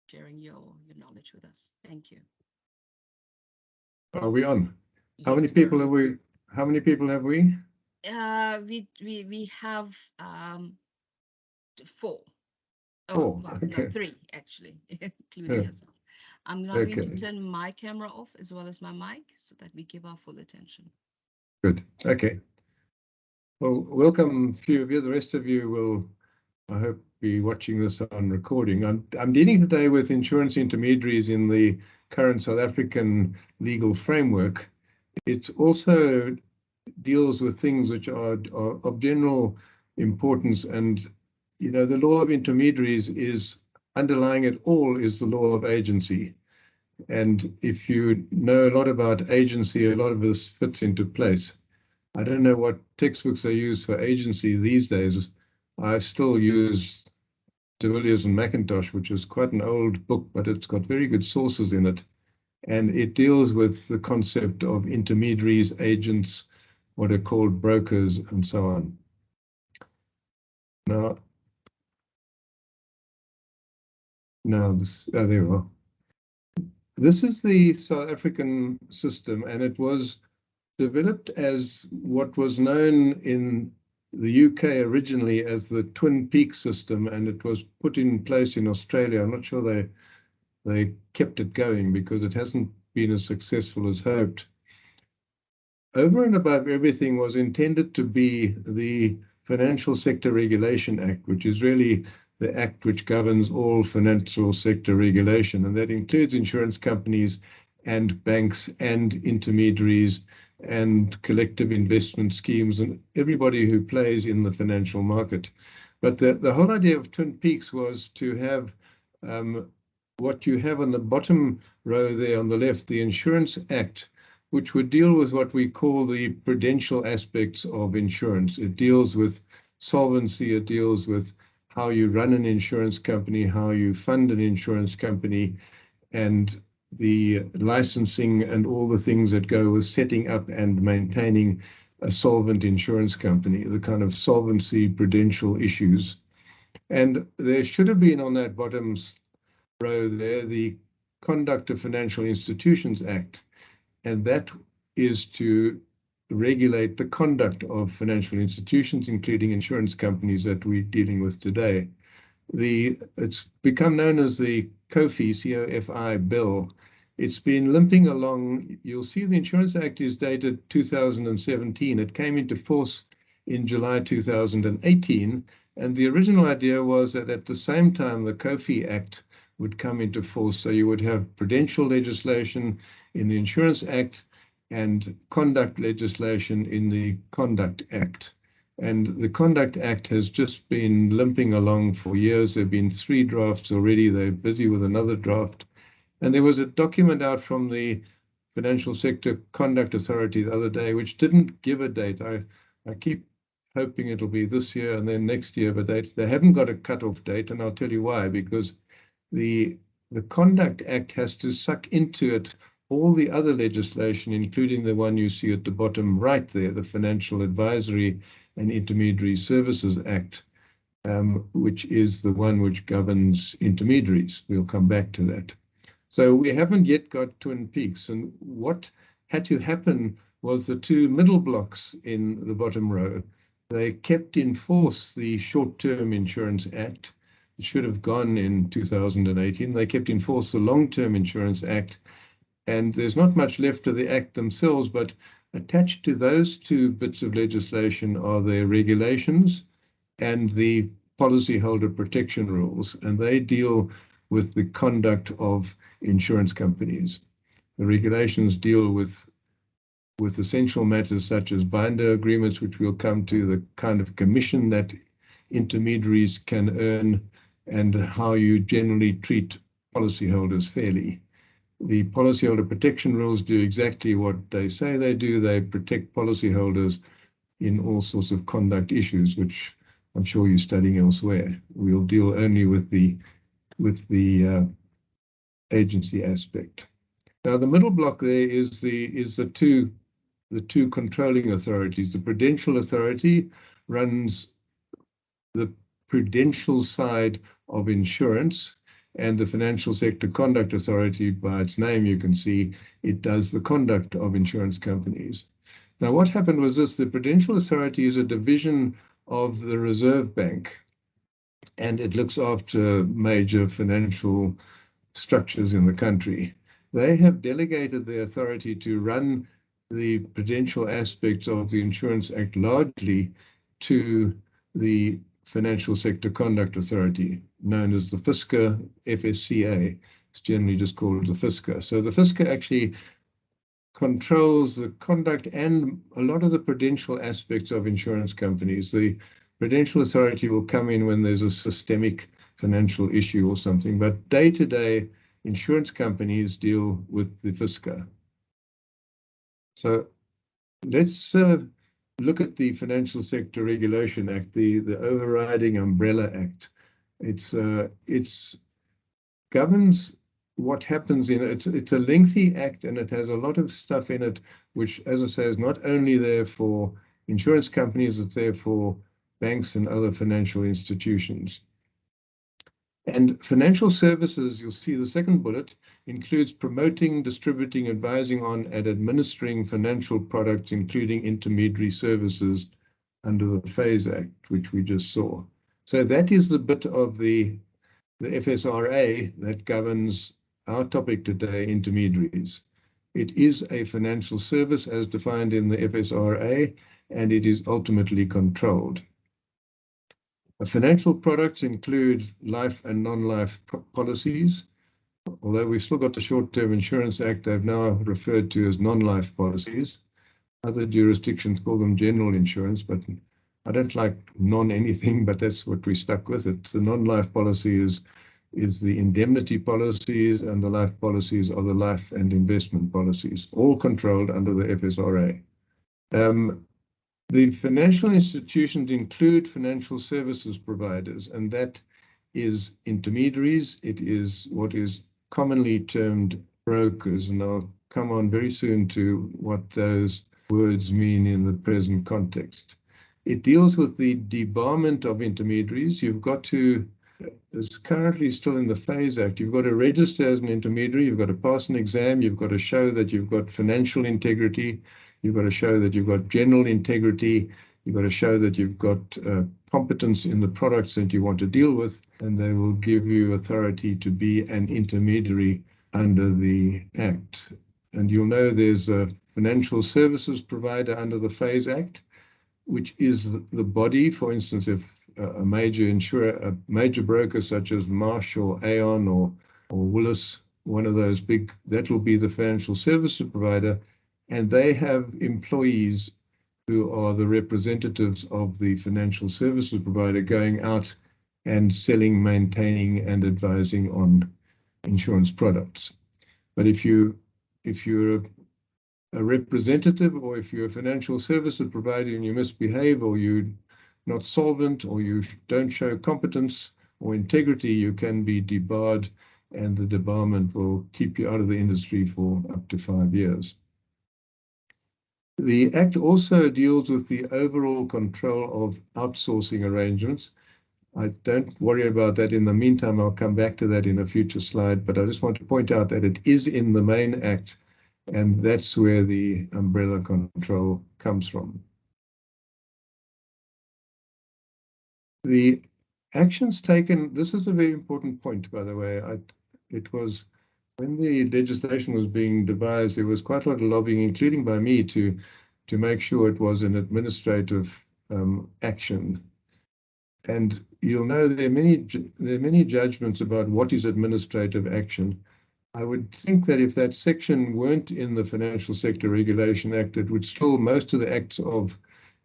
sharing your knowledge with us. Thank you. Are we on? How many Yes, people have we? How many people have we? we have four. Oh, Oh, well, no, okay. three actually, including Yeah, yourself. I'm now going to okay, turn my camera off as well as my mic so that we give our full attention. good. Okay. Well, welcome, few of you. The rest of you will, I hope, be watching this on recording. I'm dealing today with insurance intermediaries in the current South African legal framework. It also deals with things which are of general importance, and the law of intermediaries is underlying it all is the law of agency. And if you know a lot about agency, a lot of this fits into place. I don't know what textbooks they use for agency these days. I still use De Villiers and McIntosh, which is quite an old book, but it's got very good sources in it. And it deals with the concept of intermediaries, agents, what are called brokers, and so on. Now, there we are. This is the South African system, and it was developed as what was known in the UK originally as the Twin Peaks system, and it was put in place in Australia. I'm not sure they kept it going because it hasn't been as successful as hoped. Over and above everything was intended to be the Financial Sector Regulation Act, which is really the act which governs all financial sector regulation, and that includes insurance companies and banks and intermediaries and collective investment schemes and everybody who plays in the financial market. But the whole idea of Twin Peaks was to have what you have on the bottom row there on the left, the Insurance Act, which would deal with what we call the prudential aspects of insurance. It deals with solvency, it deals with how you run an insurance company, how you fund an insurance company, and the licensing and all the things that go with setting up and maintaining a solvent insurance company, the kind of solvency prudential issues. And there should have been on that bottom row there the Conduct of Financial Institutions Act, and that is to regulate the conduct of financial institutions, including insurance companies that we're dealing with today. It's become known as the COFI, C-O-F-I bill. It's been limping along. You'll see the Insurance Act is dated 2017. It came into force in July 2018. And the original idea was that at the same time, the COFI Act would come into force. So you would have prudential legislation in the Insurance Act and conduct legislation in the Conduct Act. And the Conduct Act has just been limping along for years. There have been 3 drafts already. They're busy with another draft. And there was a document out from the Financial Sector Conduct Authority the other day, which didn't give a date. I keep hoping it'll be this year and then next year, but they haven't got a cutoff date, and I'll tell you why. Because the Conduct Act has to suck into it all the other legislation, including the one you see at the bottom right there, the Financial Advisory and Intermediary Services Act, which is the one which governs intermediaries. We'll come back to that. So we haven't yet got Twin Peaks, and what had to happen was the 2 middle blocks in the bottom row. They kept in force the Short-Term Insurance Act. It should have gone in 2018. They kept in force the Long-Term Insurance Act, and there's not much left of the Act themselves, but attached to those 2 bits of legislation are their regulations and the policyholder protection rules, and they deal with the conduct of insurance companies. The regulations deal with essential matters such as binder agreements, which we'll come to, the kind of commission that intermediaries can earn, and how you generally treat policyholders fairly. The policyholder protection rules do exactly what they say they do. They protect policyholders in all sorts of conduct issues, which I'm sure you're studying elsewhere. We'll deal only with the agency aspect. Now, the middle block there is the two controlling authorities. The Prudential Authority runs the prudential side of insurance, And the Financial Sector Conduct Authority, by its name, you can see it does the conduct of insurance companies. Now, what happened was this: the Prudential Authority is a division of the Reserve Bank, and it looks after major financial structures in the country. They have delegated the authority to run the prudential aspects of the Insurance Act largely to the Financial Sector Conduct Authority, known as the FSCA, FSCA. It's generally just called the FSCA. So the FSCA actually controls the conduct and a lot of the prudential aspects of insurance companies. The Prudential Authority will come in when there's a systemic financial issue or something, but day-to-day insurance companies deal with the FSCA. So let's look at the Financial Sector Regulation Act, the overriding umbrella act. It's governs what happens in it. It's a lengthy act, and it has a lot of stuff in it, which, as I say, is not only there for insurance companies, it's there for banks and other financial institutions. And financial services, you'll see the second bullet, includes promoting, distributing, advising on, and administering financial products, including intermediary services under the FASE Act, which we just saw. So that is the bit of the FSRA that governs our topic today, intermediaries. It is a financial service as defined in the FSRA, and it is ultimately controlled. Financial products include life and non-life policies. Although we've still got the Short-Term Insurance Act, they've now referred to as non-life policies. Other jurisdictions call them general insurance, but I don't like non-anything, but that's what we're stuck with. It's the non-life policy is the indemnity policies, and the life policies are the life and investment policies, all controlled under the FSRA. The financial institutions include financial services providers, and that is intermediaries. It is what is commonly termed brokers, and I'll come on very soon to what those words mean in the present context. It deals with the debarment of intermediaries. You've got to, it's currently still in the FASE Act, you've got to register as an intermediary, you've got to pass an exam, you've got to show that you've got financial integrity, you've got to show that you've got general integrity, you've got to show that you've got competence in the products that you want to deal with, and they will give you authority to be an intermediary under the Act. And you'll know there's a financial services provider under the FASE Act, which is the body. For instance, if a major insurer, a major broker such as Marsh or Aon or Willis, one of those big, that will be the financial services provider, and they have employees who are the representatives of the financial services provider going out and selling, maintaining, and advising on insurance products. But if you're a representative, or if you're a financial services provider and you misbehave, or you're not solvent, or you don't show competence or integrity, you can be debarred, and the debarment will keep you out of the industry for up to 5 years. The Act also deals with the overall control of outsourcing arrangements. I don't worry about that. In the meantime, I'll come back to that in a future slide, but I just want to point out that it is in the main Act, and that's where the umbrella control comes from. The actions taken, this is a very important point, by the way. It was when the legislation was being devised, there was quite a lot of lobbying, including by me, to make sure it was an administrative action. And you'll know there are many judgments about what is administrative action. I would think that if that section weren't in the Financial Sector Regulation Act, it would still, most of the acts of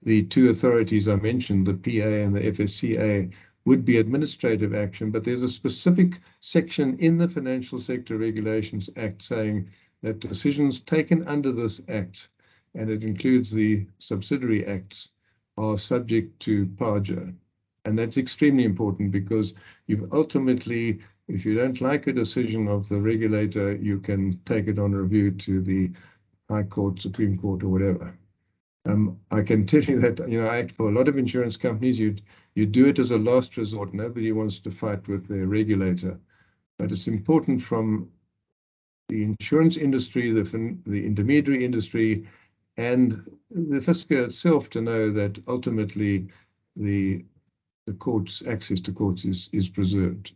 the two authorities I mentioned, the PA and the FSCA, would be administrative action, but there's a specific section in the Financial Sector Regulations Act saying that decisions taken under this Act, and it includes the subsidiary acts, are subject to PAJA. And that's extremely important, because you've ultimately, if you don't like a decision of the regulator, you can take it on review to the High Court, Supreme Court, or whatever. I can tell you that, I act for a lot of insurance companies. You do it as a last resort. Nobody wants to fight with their regulator. but it's important from the insurance industry, the intermediary industry, and the FSCA itself to know that ultimately the courts, access to courts is preserved.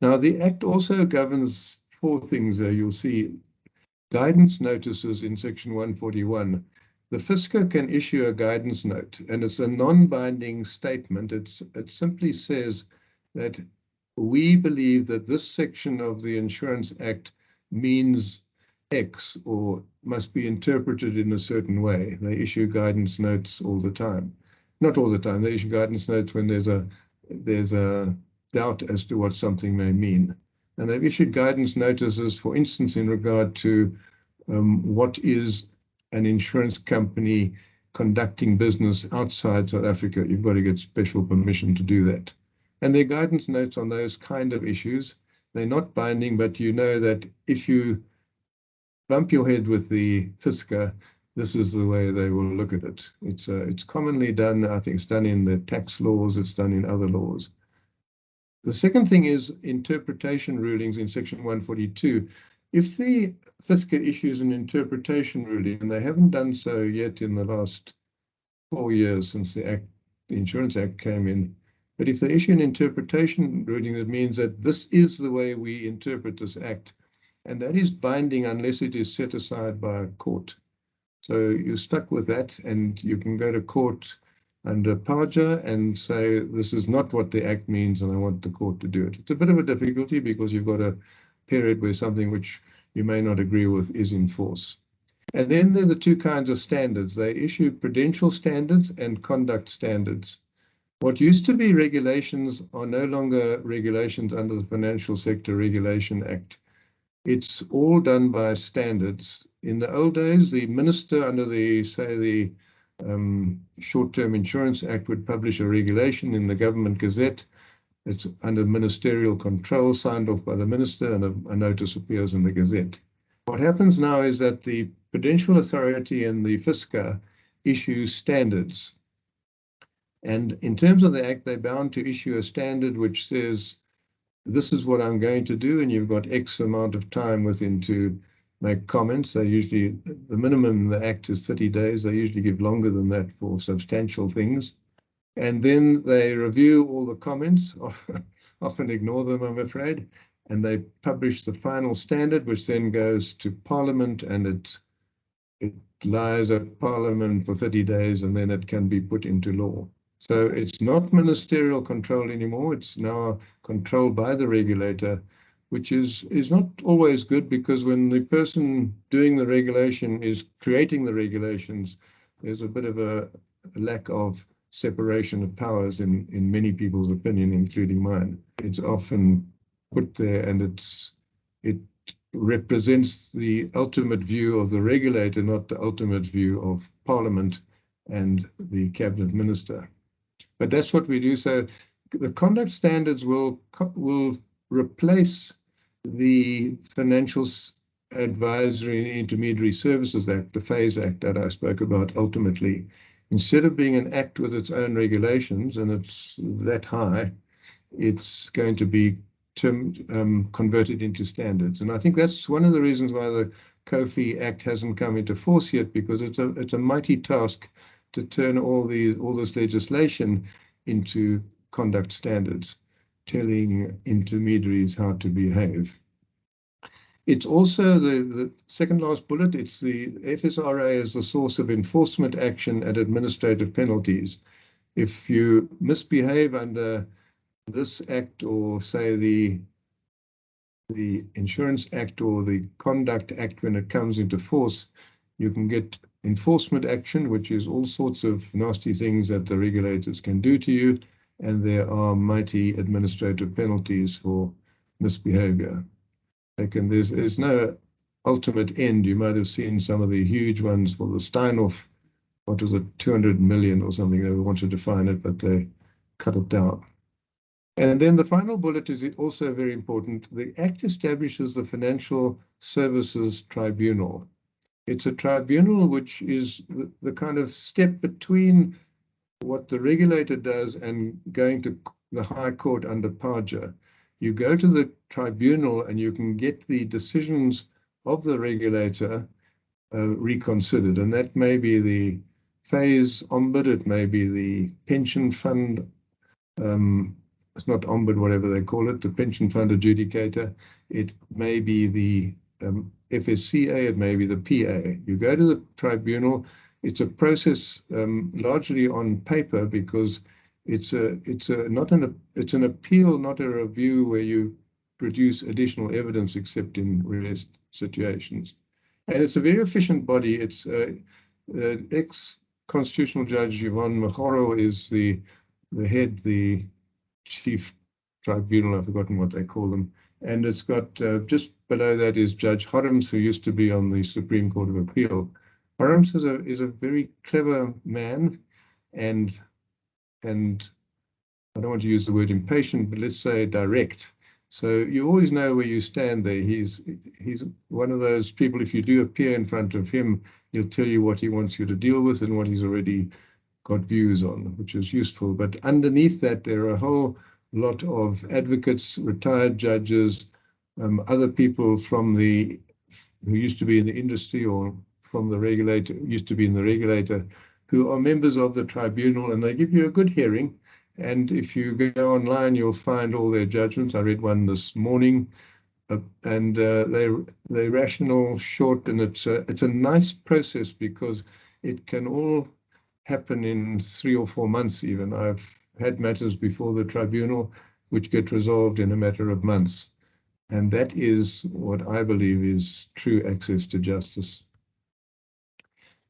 Now, the Act also governs four things there. You'll see guidance notices in Section 141. The FSCA can issue a guidance note, and it's a non-binding statement. It simply says that we believe that this section of the Insurance Act means X or must be interpreted in a certain way. They issue guidance notes all the time. Not all the time. They issue guidance notes when there's a doubt as to what something may mean. And they've issued guidance notices, for instance, in regard to what is an insurance company conducting business outside South Africa. You've got to get special permission to do that. And their guidance notes on those kind of issues, they're not binding, but you know that if you bump your head with the FSCA, this is the way they will look at it. It's commonly done, I think it's done in the tax laws, it's done in other laws. The second thing is interpretation rulings in Section 142. If the FSCA issues an interpretation ruling, and they haven't done so yet in the last 4 years since the Insurance Act came in, but if they issue an interpretation ruling, that means that this is the way we interpret this Act, and that is binding unless it is set aside by a court. So you're stuck with that, and you can go to court under PAJA and say, this is not what the Act means, and I want the court to do it. It's a bit of a difficulty because you've got a period where something which you may not agree with is in force. And then there are the two kinds of standards. They issue prudential standards and conduct standards. What used to be regulations are no longer regulations under the Financial Sector Regulation Act. It's all done by standards. In the old days, the minister under the, say, the Short-Term Insurance Act would publish a regulation in the Government Gazette. It's under ministerial control, signed off by the minister, and a notice appears in the Gazette. What happens now is that the Prudential Authority and the FSCA issue standards. And in terms of the Act, they're bound to issue a standard which says, this is what I'm going to do, and you've got X amount of time within to make comments. They usually, the minimum in the Act is 30 days. They usually give longer than that for substantial things. And then they review all the comments, often ignore them, I'm afraid, and they publish the final standard, which then goes to Parliament, and it lies at Parliament for 30 days, and then it can be put into law. So it's not ministerial control anymore. It's now controlled by the regulator, which is not always good, because when the person doing the regulation is creating the regulations, there's a bit of a lack of separation of powers in many people's opinion, including mine. It's often put there, and it represents the ultimate view of the regulator, not the ultimate view of Parliament and the Cabinet Minister. But that's what we do. So the conduct standards will replace the Financial Advisory and Intermediary Services Act, the FASE Act that I spoke about ultimately. Instead of being an act with its own regulations, and it's that high, it's going to be converted into standards. And I think that's one of the reasons why the COFI Act hasn't come into force yet, because it's a mighty task to turn all this legislation into conduct standards, telling intermediaries how to behave. It's also the second last bullet. It's the FSRA as the source of enforcement action and administrative penalties. If you misbehave under this act, or say the Insurance Act or the Conduct Act, when it comes into force, you can get enforcement action, which is all sorts of nasty things that the regulators can do to you, and there are mighty administrative penalties for misbehavior. There's no ultimate end. You might have seen some of the huge ones for the Steinhoff, what was it, 200 million or something. They wanted to define it, but they cut it down. And then the final bullet is also very important. The Act establishes the Financial Services Tribunal. It's a tribunal which is the kind of step between what the regulator does and going to the High Court under PAJA. you go to the tribunal and you can get the decisions of the regulator reconsidered. And that may be the phase ombud, it may be the pension fund, it's not ombud, whatever they call it, the pension fund adjudicator. It may be the FSCA, it may be the PA. You go to the tribunal. It's a process largely on paper because it's an appeal, not a review where you produce additional evidence except in rare situations. And it's a very efficient body. It's ex-constitutional judge Yvonne Machoro is the head, the chief tribunal. I've forgotten what they call them. And it's got just below that is Judge Horrams, who used to be on the Supreme Court of Appeal. Horrams is a very clever man, and I don't want to use the word impatient, but let's say direct. So you always know where you stand there. He's one of those people, if you do appear in front of him, he'll tell you what he wants you to deal with and what he's already got views on, which is useful. But underneath that, there are a whole lot of advocates, retired judges, other people who used to be in the industry or from the regulator, used to be in the regulator, who are members of the tribunal, and they give you a good hearing. And if you go online, you'll find all their judgments. I read one this morning, and they're rational, short, and it's a nice process because it can all happen in 3 or 4 months even. I've had matters before the tribunal which get resolved in a matter of months. And that is what I believe is true access to justice.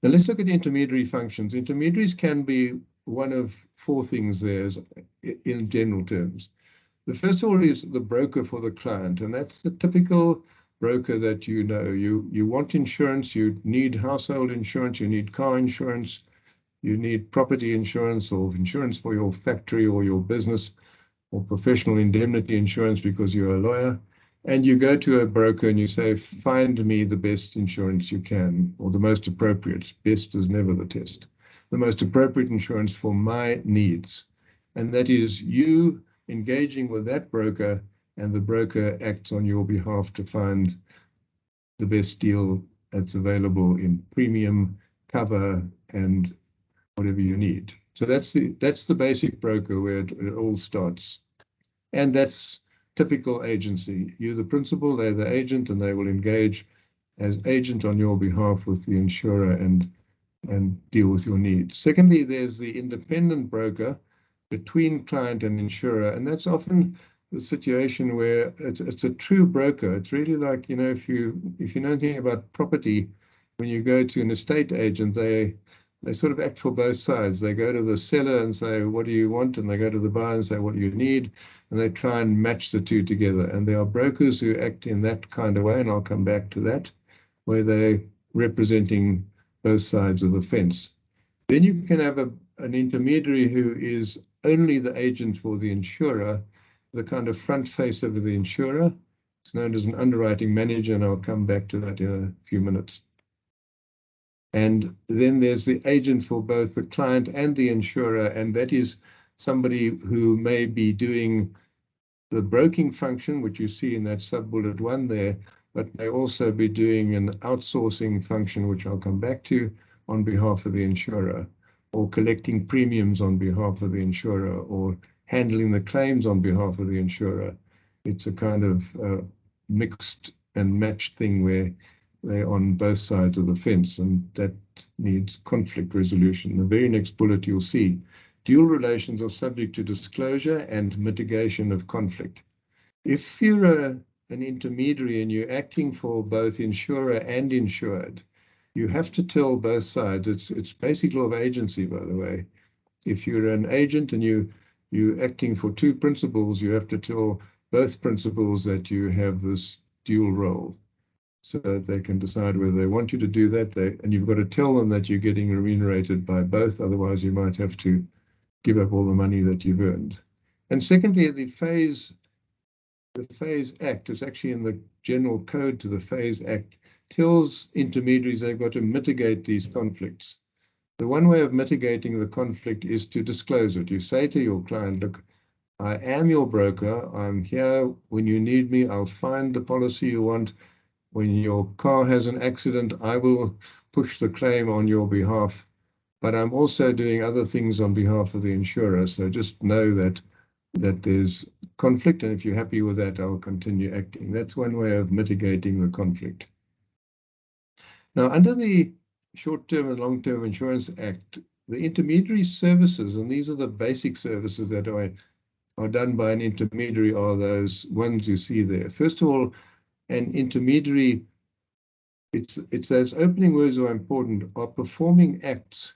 Now let's look at intermediary functions. Intermediaries can be one of 4 things there in general terms. The first of all is the broker for the client, and that's the typical broker that you know. You want insurance, you need household insurance, you need car insurance, you need property insurance or insurance for your factory or your business or professional indemnity insurance because you're a lawyer. And you go to a broker and you say, find me the best insurance you can, or the most appropriate. Best is never the test. The most appropriate insurance for my needs. And that is you engaging with that broker, and the broker acts on your behalf to find the best deal that's available in premium, cover, and whatever you need. So that's the basic broker where it all starts. And that's typical agency. You're the principal, they're the agent, and they will engage as agent on your behalf with the insurer and deal with your needs. Secondly, there's the independent broker between client and insurer, and that's often the situation where it's a true broker. It's really like, if you know anything about property, when you go to an estate agent, they sort of act for both sides. They go to the seller and say, what do you want? And they go to the buyer and say, what do you need? And they try and match the two together. And there are brokers who act in that kind of way, and I'll come back to that, where they're representing both sides of the fence. Then you can have an intermediary who is only the agent for the insurer, the kind of front face of the insurer. It's known as an underwriting manager, and I'll come back to that in a few minutes. And then there's the agent for both the client and the insurer, and that is somebody who may be doing the broking function, which you see in that sub-bullet 1 there, but may also be doing an outsourcing function, which I'll come back to, on behalf of the insurer, or collecting premiums on behalf of the insurer, or handling the claims on behalf of the insurer. It's a kind of mixed and matched thing where they're on both sides of the fence, and that needs conflict resolution. The very next bullet you'll see, dual relations are subject to disclosure and mitigation of conflict. If you're an intermediary and you're acting for both insurer and insured, you have to tell both sides. It's basic law of agency, by the way. If you're an agent and you're acting for 2 principals, you have to tell both principals that you have this dual role, so that they can decide whether they want you to do that. And you've got to tell them that you're getting remunerated by both, otherwise you might have to give up all the money that you've earned. And secondly, the Phase Act is actually in the general code to the Phase Act, tells intermediaries they've got to mitigate these conflicts. The one way of mitigating the conflict is to disclose it. You say to your client, look, I am your broker. I'm here when you need me. I'll find the policy you want. When your car has an accident, I will push the claim on your behalf. But I'm also doing other things on behalf of the insurer. So just know that there's conflict, and if you're happy with that, I'll continue acting. That's one way of mitigating the conflict. Now, under the Short-Term and Long-Term Insurance Act, the intermediary services, and these are the basic services that are done by an intermediary, are those ones you see there. First of all, an intermediary, it's those opening words are important, are performing acts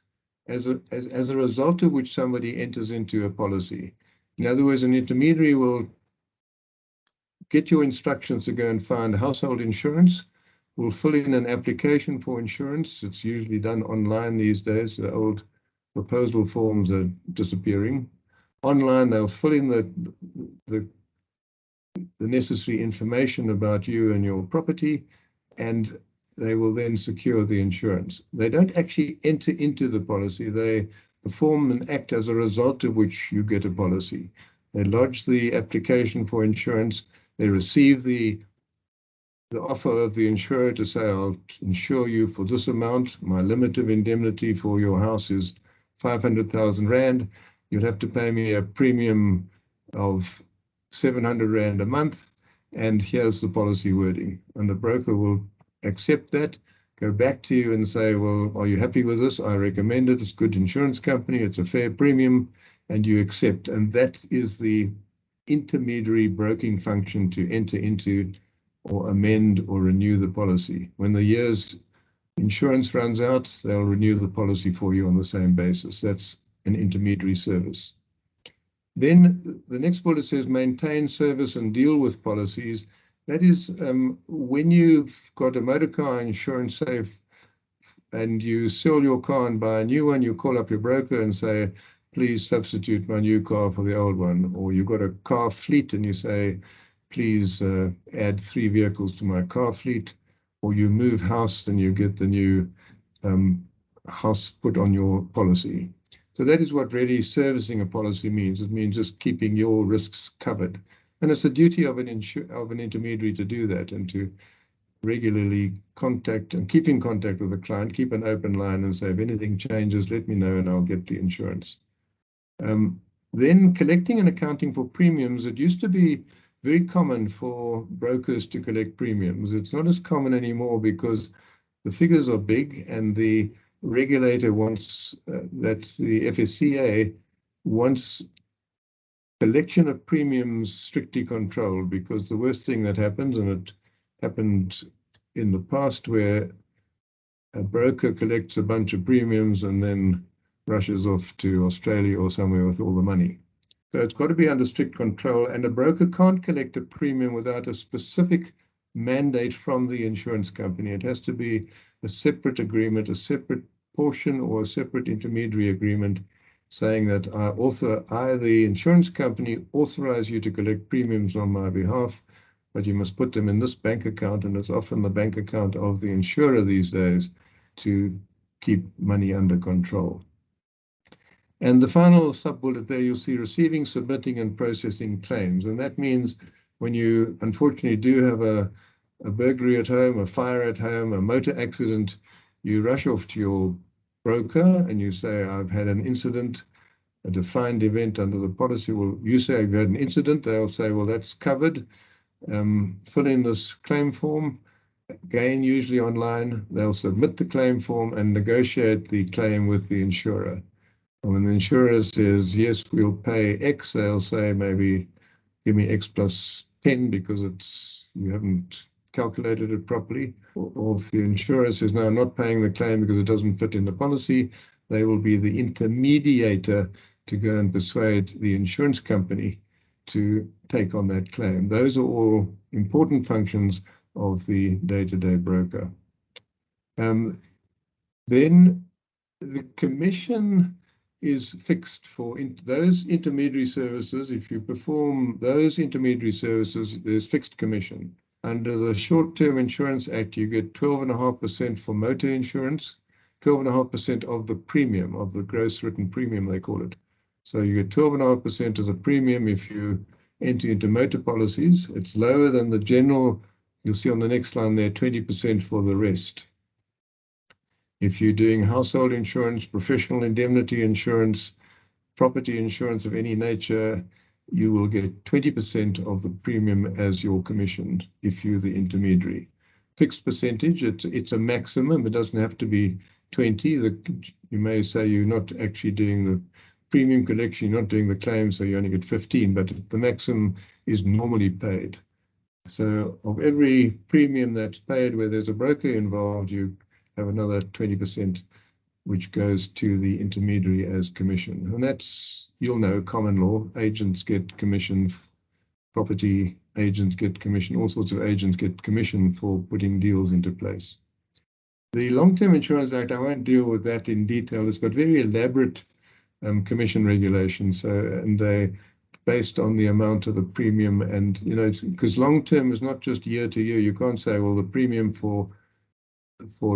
as a result of which somebody enters into a policy. In other words, an intermediary will get your instructions to go and find household insurance. We'll fill in an application for insurance. It's usually done online these days. The old proposal forms are disappearing. Online, they'll fill in the necessary information about you and your property, and they will then secure the insurance. They don't actually enter into the policy. They perform an act as a result of which you get a policy. They lodge the application for insurance. They receive the offer of the insurer to say, I'll insure you for this amount. My limit of indemnity for your house is 500,000 Rand. You'll have to pay me a premium of 700 Rand a month. And here's the policy wording. And the broker will accept that, go back to you and say, well, are you happy with this? I recommend it. It's a good insurance company. It's a fair premium. And you accept. And that is the intermediary broking function to enter into or amend or renew the policy. When the year's insurance runs out, they'll renew the policy for you on the same basis. That's an intermediary service. Then the next bullet says maintain service and deal with policies. That is when you've got a motor car insurance safe and you sell your car and buy a new one, you call up your broker and say, please substitute my new car for the old one. Or you've got a car fleet and you say, please add 3 vehicles to my car fleet. Or you move house and you get the new house put on your policy. So that is what really servicing a policy means. It means just keeping your risks covered. And it's the duty of an intermediary to do that and to regularly contact and keep in contact with the client, keep an open line and say, if anything changes, let me know and I'll get the insurance. Then collecting and accounting for premiums. It used to be very common for brokers to collect premiums. It's not as common anymore because the figures are big and the regulator wants, that's the FSCA, wants collection of premiums strictly controlled, because the worst thing that happens, and it happened in the past, where a broker collects a bunch of premiums and then rushes off to Australia or somewhere with all the money. So it's got to be under strict control, and a broker can't collect a premium without a specific mandate from the insurance company. It has to be a separate agreement, a separate portion or a separate intermediary agreement saying that I, the insurance company, authorize you to collect premiums on my behalf, but you must put them in this bank account, and it's often the bank account of the insurer these days to keep money under control. And the final sub-bullet there, you'll see receiving, submitting, and processing claims. And that means when you unfortunately do have a burglary at home, a fire at home, a motor accident, you rush off to your broker and you say, I've had an incident, a defined event under the policy. Well, you say you've had an incident, they'll say, well, that's covered. Fill in this claim form. Again, usually online, they'll submit the claim form and negotiate the claim with the insurer. And when the insurer says, yes, we'll pay X, they'll say, maybe give me X plus 10 because you haven't calculated it properly. Or if the insurer says, no, I'm not paying the claim because it doesn't fit in the policy, they will be the intermediator to go and persuade the insurance company to take on that claim. Those are all important functions of the day-to-day broker. Then the commission is fixed for those intermediary services. If you perform those intermediary services, there's fixed commission. Under the Short-Term Insurance Act, you get 12.5% for motor insurance, 12.5% of the premium, of the gross written premium, they call it. So you get 12.5% of the premium if you enter into motor policies. It's lower than the general. You'll see on the next line there, 20% for the rest. If you're doing household insurance, professional indemnity insurance, property insurance of any nature, you will get 20% of the premium as your commission if you're the intermediary. Fixed percentage, it's a maximum. It doesn't have to be 20. You may say you're not actually doing the premium collection, you're not doing the claim, so you only get 15, but the maximum is normally paid. So of every premium that's paid where there's a broker involved, you have another 20% which goes to the intermediary as commission. And that's, you'll know, common law. Agents get commission, property agents get commission, all sorts of agents get commission for putting deals into place. The Long-Term Insurance Act, I won't deal with that in detail. It's got very elaborate commission regulations, and they based on the amount of the premium. And, you know, because long-term is not just year to year. You can't say, well, the premium for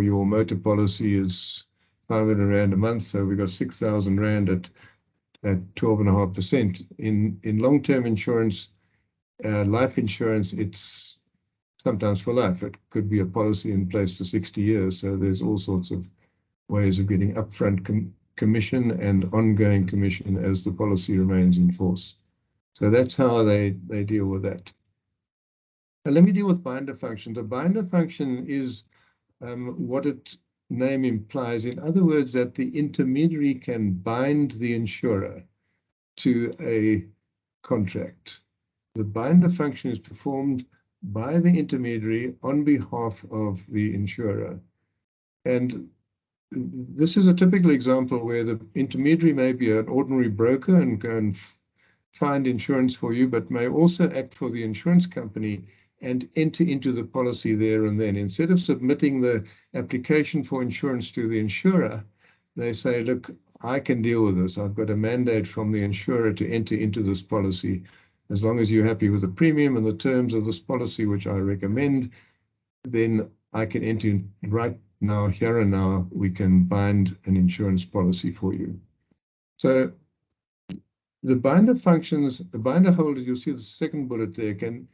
your motor policy is 500 Rand a month, so we've got 6,000 Rand at 12.5%. In long-term insurance, life insurance, it's sometimes for life. It could be a policy in place for 60 years. So there's all sorts of ways of getting upfront commission and ongoing commission as the policy remains in force. So that's how they deal with that. Now let me deal with binder function. The binder function is what its name implies. In other words, that the intermediary can bind the insurer to a contract. The binder function is performed by the intermediary on behalf of the insurer. And this is a typical example where the intermediary may be an ordinary broker and go and find insurance for you, but may also act for the insurance company and enter into the policy there and then. Instead of submitting the application for insurance to the insurer, they say, look, I can deal with this. I've got a mandate from the insurer to enter into this policy. As long as you're happy with the premium and the terms of this policy, which I recommend, then I can enter in right now, here and now, we can bind an insurance policy for you. So the binder functions, the binder holder, you'll see the second bullet there, can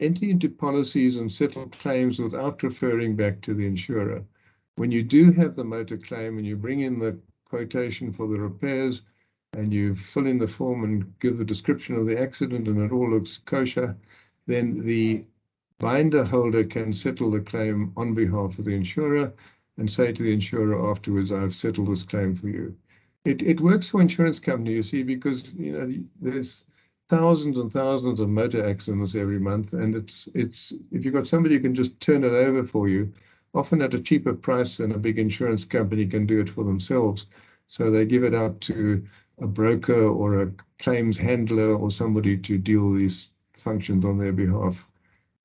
enter into policies and settle claims without referring back to the insurer. When you do have the motor claim and you bring in the quotation for the repairs and you fill in the form and give the description of the accident and it all looks kosher, then the binder holder can settle the claim on behalf of the insurer and say to the insurer afterwards, I've settled this claim for you. It works for insurance company, you see, because, you know, there's thousands and thousands of motor accidents every month, and it's if you've got somebody who can just turn it over for you, often at a cheaper price than a big insurance company can do it for themselves. So they give it out to a broker or a claims handler or somebody to deal these functions on their behalf.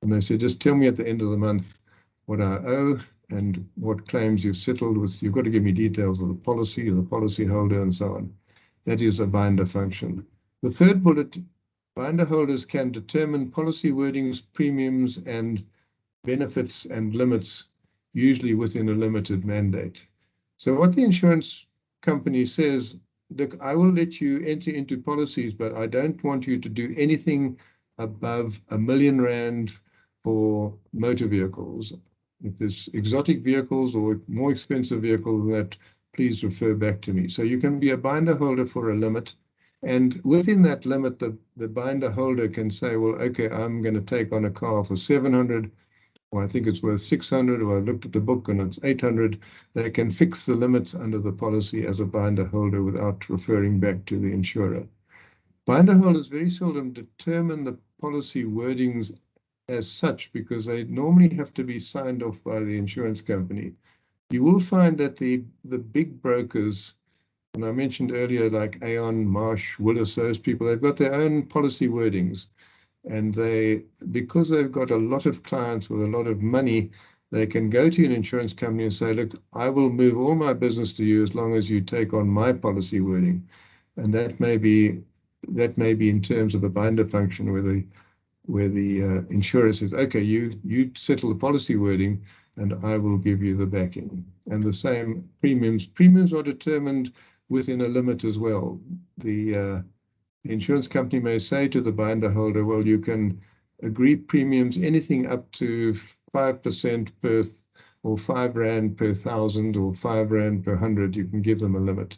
And they say, just tell me at the end of the month what I owe and what claims you've settled with. You've got to give me details of the policy holder, and so on. That is a binder function. The third bullet, binder holders can determine policy wordings, premiums, and benefits and limits, usually within a limited mandate. So what the insurance company says, look, I will let you enter into policies, but I don't want you to do anything above R1 million for motor vehicles. If there's exotic vehicles or more expensive vehicles than that, please refer back to me. So you can be a binder holder for a limit. And within that limit, the binder holder can say, well, okay, I'm going to take on a car for 700, or I think it's worth 600, or I looked at the book and it's 800. They can fix the limits under the policy as a binder holder without referring back to the insurer. Binder holders very seldom determine the policy wordings as such, because they normally have to be signed off by the insurance company. You will find that the big brokers, and I mentioned earlier, like Aon, Marsh, Willis, those people, they've got their own policy wordings. And because they've got a lot of clients with a lot of money, they can go to an insurance company and say, look, I will move all my business to you as long as you take on my policy wording. And that may be in terms of a binder function where the insurer says, okay, you settle the policy wording and I will give you the backing. And the same premiums. Premiums are determined within a limit as well. The insurance company may say to the binder holder, well, you can agree premiums anything up to 5% per or 5 Rand per 1,000 or 5 Rand per 100. You can give them a limit.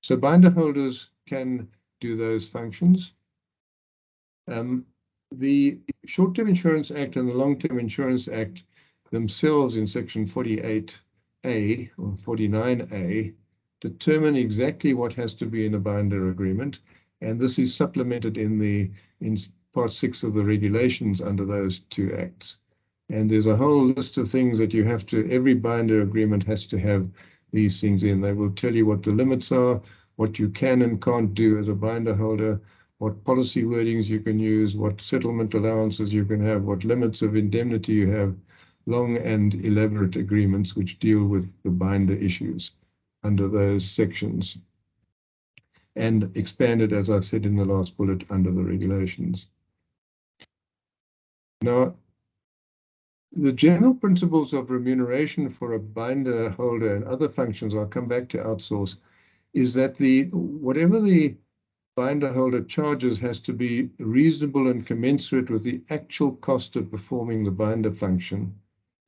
So binder holders can do those functions. The Short-Term Insurance Act and the Long-Term Insurance Act themselves in Section 48A or 49A determine exactly what has to be in a binder agreement, and this is supplemented in Part 6 of the regulations under those two acts. And there's a whole list of things that you have to, every binder agreement has to have these things in. They will tell you what the limits are, what you can and can't do as a binder holder, what policy wordings you can use, what settlement allowances you can have, what limits of indemnity you have, long and elaborate agreements which deal with the binder issues under those sections, and expanded, as I've said in the last bullet, under the regulations. Now, the general principles of remuneration for a binder holder and other functions, I'll come back to outsource, is that whatever the binder holder charges has to be reasonable and commensurate with the actual cost of performing the binder function,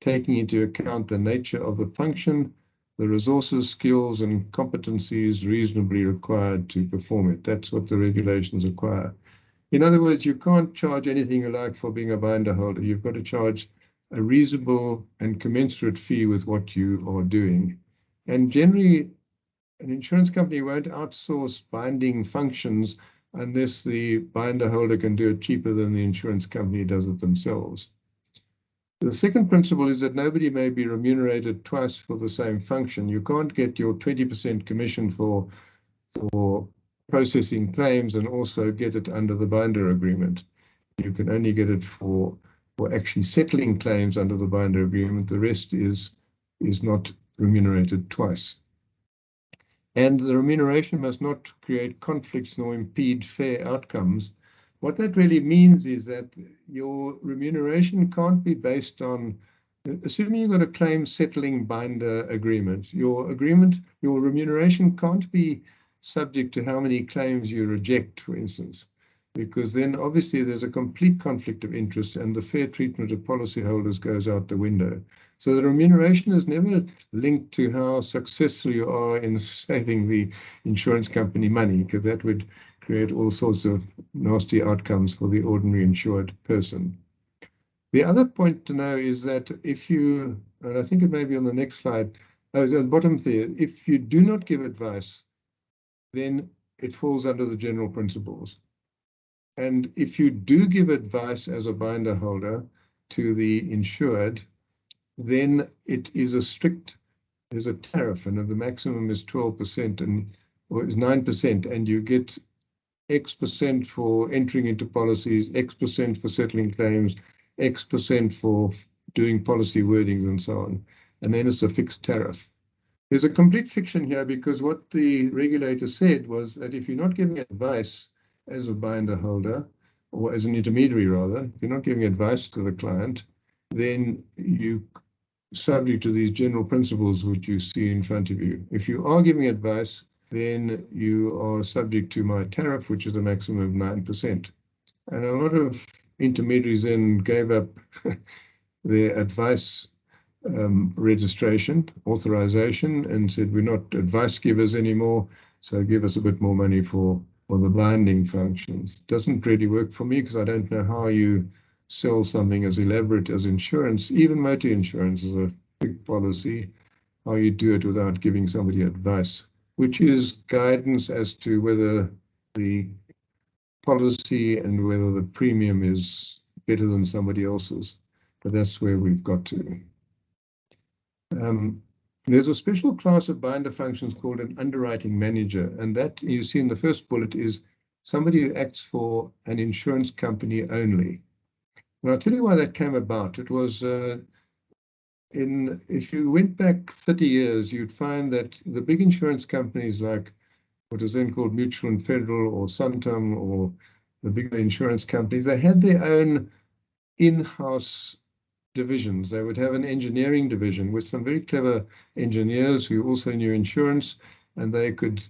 taking into account the nature of the function, the resources, skills, and competencies reasonably required to perform it. That's what the regulations require. In other words, you can't charge anything alike for being a binder holder. You've got to charge a reasonable and commensurate fee with what you are doing. And generally, an insurance company won't outsource binding functions unless the binder holder can do it cheaper than the insurance company does it themselves. The second principle is that nobody may be remunerated twice for the same function. You can't get your 20% commission for processing claims and also get it under the binder agreement. You can only get it for actually settling claims under the binder agreement. The rest is not remunerated twice. And the remuneration must not create conflicts nor impede fair outcomes. What that really means is that your remuneration can't be based on, assuming you've got a claim settling binder agreement, your remuneration can't be subject to how many claims you reject, for instance, because then obviously there's a complete conflict of interest and the fair treatment of policyholders goes out the window. So the remuneration is never linked to how successful you are in saving the insurance company money, because that would create all sorts of nasty outcomes for the ordinary insured person. The other point to know is that if you, and I think it may be on the next slide, at the bottom there, if you do not give advice, then it falls under the general principles. And if you do give advice as a binder holder to the insured, then it is there's a tariff, and the maximum is 12% or is 9%, and you get X% for entering into policies, X% for settling claims, X% for doing policy wordings and so on. And then it's a fixed tariff. There's a complete fiction here because what the regulator said was that if you're not giving advice as a binder holder, or as an intermediary rather, if you're not giving advice to the client, then you subject to these general principles which you see in front of you. If you are giving advice, then you are subject to my tariff, which is a maximum of 9%. And a lot of intermediaries then gave up their advice registration, authorization, and said, we're not advice givers anymore, so give us a bit more money for the binding functions. Doesn't really work for me because I don't know how you sell something as elaborate as insurance. Even motor insurance is a big policy, how you do it without giving somebody advice, which is guidance as to whether the policy and whether the premium is better than somebody else's. But that's where we've got to. There's a special class of binder functions called an underwriting manager, and that you see in the first bullet is somebody who acts for an insurance company only. And I'll tell you why that came about. It was if you went back 30 years, you'd find that the big insurance companies like what is then called Mutual and Federal or Santam or the bigger insurance companies, they had their own in-house divisions. They would have an engineering division with some very clever engineers who also knew insurance, and they could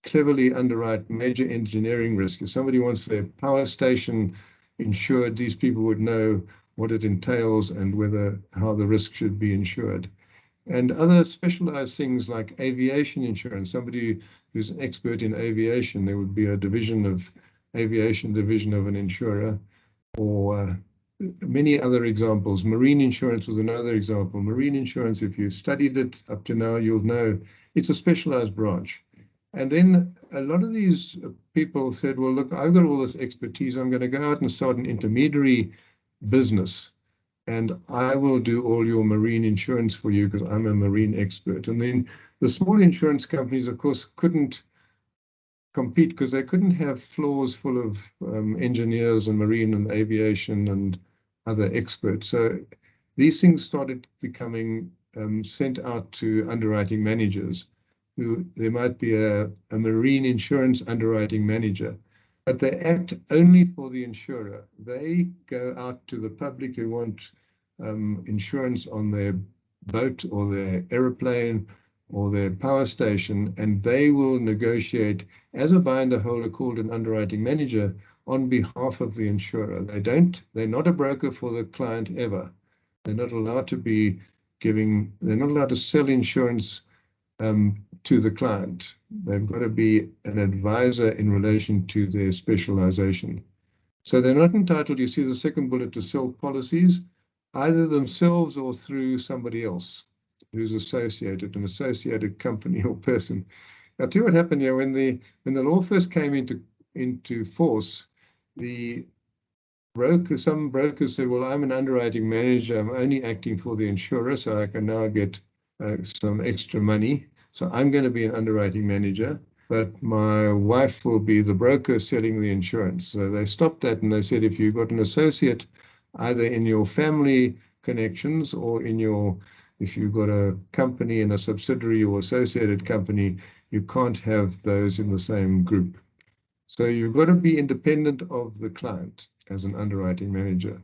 cleverly underwrite major engineering risk. If somebody wants their power station insured, these people would know what it entails and how the risk should be insured. And other specialized things like aviation insurance. Somebody who's an expert in aviation, there would be a aviation division of an insurer, or many other examples. Marine insurance was another example. Marine insurance, if you studied it up to now, you'll know it's a specialized branch. And then a lot of these people said, well, look, I've got all this expertise. I'm going to go out and start an intermediary business, and I will do all your marine insurance for you because I'm a marine expert. And then the small insurance companies, of course, couldn't compete because they couldn't have floors full of engineers and marine and aviation and other experts. So these things started becoming sent out to underwriting managers. There might be a marine insurance underwriting manager, but they act only for the insurer. They go out to the public who want insurance on their boat or their aeroplane or their power station, and they will negotiate as a binder holder called an underwriting manager on behalf of the insurer. They're not a broker for the client ever. They're not allowed to sell insurance to the client. They've got to be an advisor in relation to their specialization. So they're not entitled, you see the second bullet, to sell policies, either themselves or through somebody else who's an associated company or person. I'll tell you what happened here when the law first came into force. Some brokers said, well, I'm an underwriting manager. I'm only acting for the insurer, so I can now get some extra money. So I'm going to be an underwriting manager, but my wife will be the broker selling the insurance. So they stopped that and they said, if you've got an associate, either in your family connections or if you've got a company and a subsidiary or associated company, you can't have those in the same group. So you've got to be independent of the client as an underwriting manager.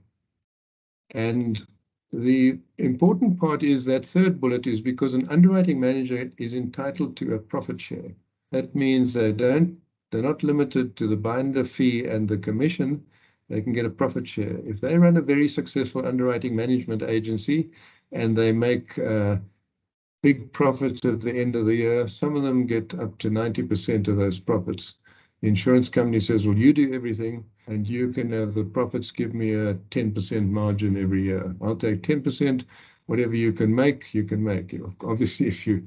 And the important part is that third bullet is because an underwriting manager is entitled to a profit share. That means they're not limited to the binder fee and the commission. They can get a profit share. If they run a very successful underwriting management agency and they make big profits at the end of the year, some of them get up to 90% of those profits. The insurance company says, well, you do everything and you can have the profits, give me a 10% margin every year. I'll take 10%, whatever you can make, you can make. Obviously, if you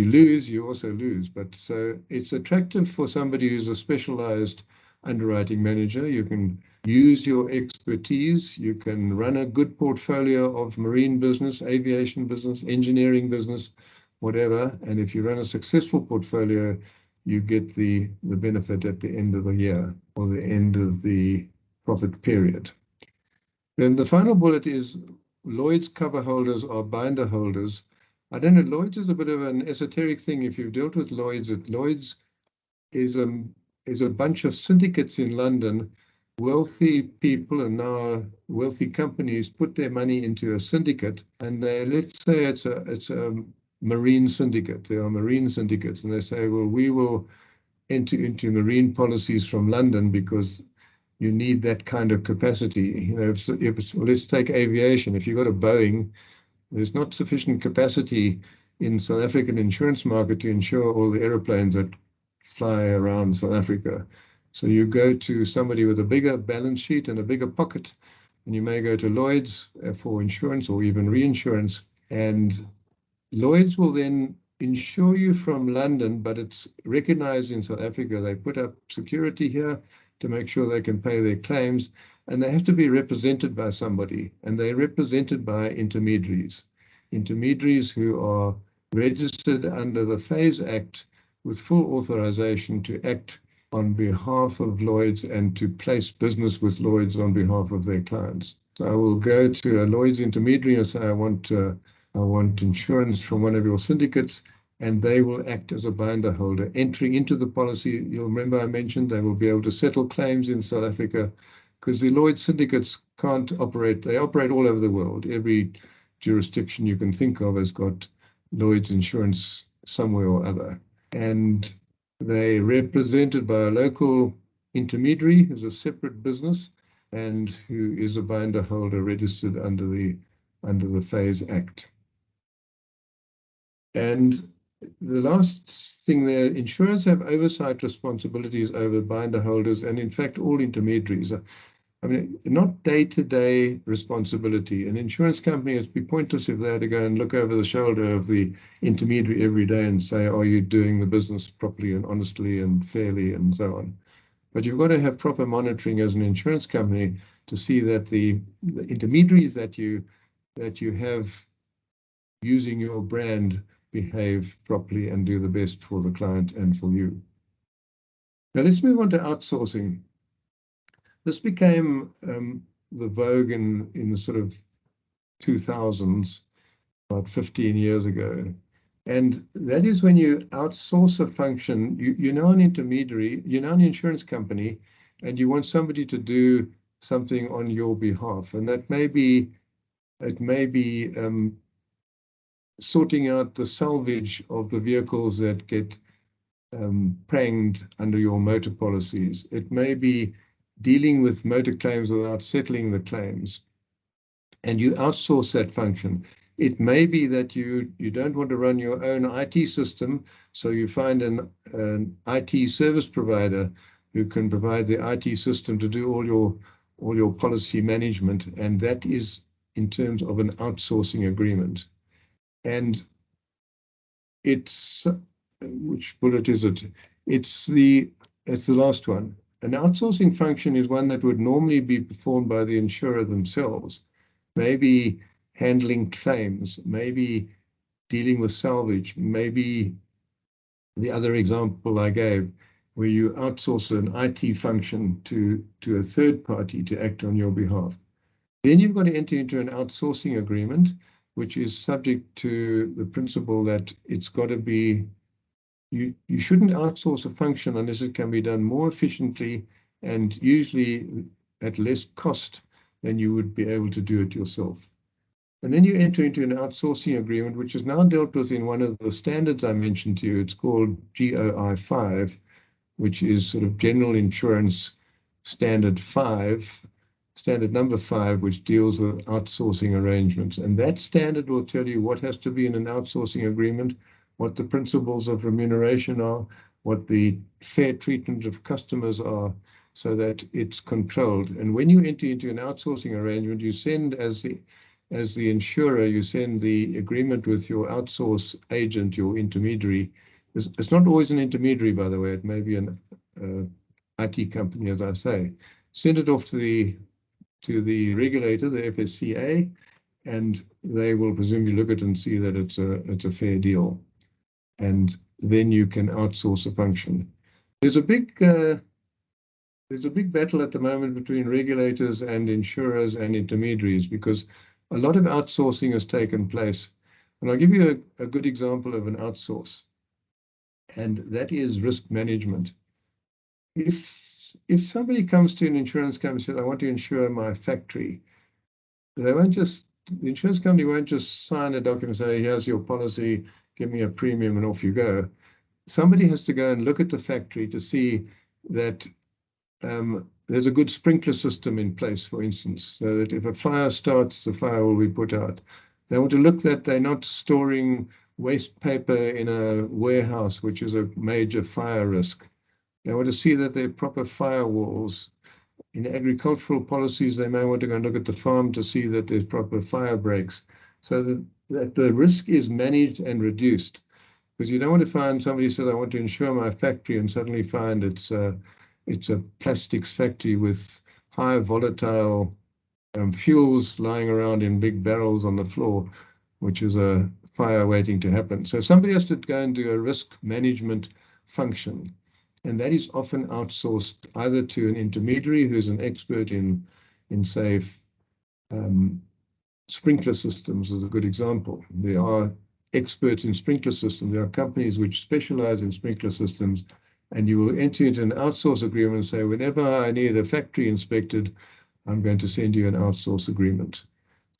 lose, you also lose. But so it's attractive for somebody who's a specialized underwriting manager. You can use your expertise. You can run a good portfolio of marine business, aviation business, engineering business, whatever. And if you run a successful portfolio, you get the benefit at the end of the year or the end of the profit period. Then the final bullet is Lloyd's cover holders are binder holders. I don't know, Lloyd's is a bit of an esoteric thing. If you've dealt with Lloyd's, Lloyd's is a bunch of syndicates in London. Wealthy people and now wealthy companies put their money into a syndicate, and let's say it's a marine syndicate. There are marine syndicates, and they say, well, we will enter into marine policies from London because you need that kind of capacity. Let's take aviation. If you've got a Boeing, there's not sufficient capacity in South African insurance market to insure all the aeroplanes that fly around South Africa. So you go to somebody with a bigger balance sheet and a bigger pocket, and you may go to Lloyd's for insurance or even reinsurance, and Lloyd's will then insure you from London, but it's recognized in South Africa. They put up security here to make sure they can pay their claims, and they have to be represented by somebody, and they're represented by intermediaries. Intermediaries who are registered under the Phase Act with full authorization to act on behalf of Lloyd's and to place business with Lloyd's on behalf of their clients. So I will go to a Lloyd's intermediary and say, I want insurance from one of your syndicates, and they will act as a binder holder. Entering into the policy, you'll remember I mentioned they will be able to settle claims in South Africa because the Lloyd's syndicates can't operate. They operate all over the world. Every jurisdiction you can think of has got Lloyd's insurance somewhere or other. And They're represented by a local intermediary who's a separate business and who is a binder holder registered under the FASE Act. And the last thing there, insurers have oversight responsibilities over binder holders and in fact all intermediaries. I mean, not day-to-day responsibility. An insurance company, it'd be pointless if they had to go and look over the shoulder of the intermediary every day and say, are you doing the business properly and honestly and fairly and so on. But you've got to have proper monitoring as an insurance company to see that the intermediaries that you have using your brand behave properly and do the best for the client and for you. Now let's move on to outsourcing. This became the vogue in the sort of 2000s, about 15 years ago. And that is when you outsource a function, you're now an intermediary, you're now an insurance company, and you want somebody to do something on your behalf. And that may be, it may be sorting out the salvage of the vehicles that get pranged under your motor policies. It may be dealing with motor claims without settling the claims, and you outsource that function. It may be that you don't want to run your own IT system, so you find an IT service provider who can provide the IT system to do all your policy management, and that is in terms of an outsourcing agreement. And it's, which bullet is it? It's the last one. An outsourcing function is one that would normally be performed by the insurer themselves, maybe handling claims, maybe dealing with salvage, maybe the other example I gave, where you outsource an IT function to a third party to act on your behalf. Then you've got to enter into an outsourcing agreement, which is subject to the principle that it's got to be, you shouldn't outsource a function unless it can be done more efficiently and usually at less cost than you would be able to do it yourself. And then you enter into an outsourcing agreement, which is now dealt with in one of the standards I mentioned to you. It's called GOI 5, which is sort of General Insurance Standard 5, standard number 5, which deals with outsourcing arrangements. And that standard will tell you what has to be in an outsourcing agreement, what the principles of remuneration are, what the fair treatment of customers are, so that it's controlled. And when you enter into an outsourcing arrangement, you send, as the insurer, you send the agreement with your outsource agent, your intermediary. It's not always an intermediary, by the way. It may be an IT company, as I say. Send it off to the regulator, the FSCA, and they will presumably look at it and see that it's a fair deal. And then you can outsource a function. There's a big battle at the moment between regulators and insurers and intermediaries because a lot of outsourcing has taken place. And I'll give you a good example of an outsource, and that is risk management. If somebody comes to an insurance company and says, I want to insure my factory, the insurance company won't just sign a document and say, here's your policy, give me a premium and off you go. Somebody has to go and look at the factory to see that there's a good sprinkler system in place, for instance, so that if a fire starts, the fire will be put out. They want to look that they're not storing waste paper in a warehouse, which is a major fire risk. They want to see that there are proper firewalls. In agricultural policies, they may want to go and look at the farm to see that there's proper fire breaks, so that the risk is managed and reduced. Because you don't want to find somebody says, I want to insure my factory, and suddenly find it's a plastics factory with high volatile fuels lying around in big barrels on the floor, which is a fire waiting to happen. So somebody has to go and do a risk management function. And that is often outsourced either to an intermediary who's an expert in say, sprinkler systems is a good example. There are experts in sprinkler systems. There are companies which specialize in sprinkler systems, and you will enter into an outsource agreement and say, whenever I need a factory inspected, I'm going to send you an outsource agreement.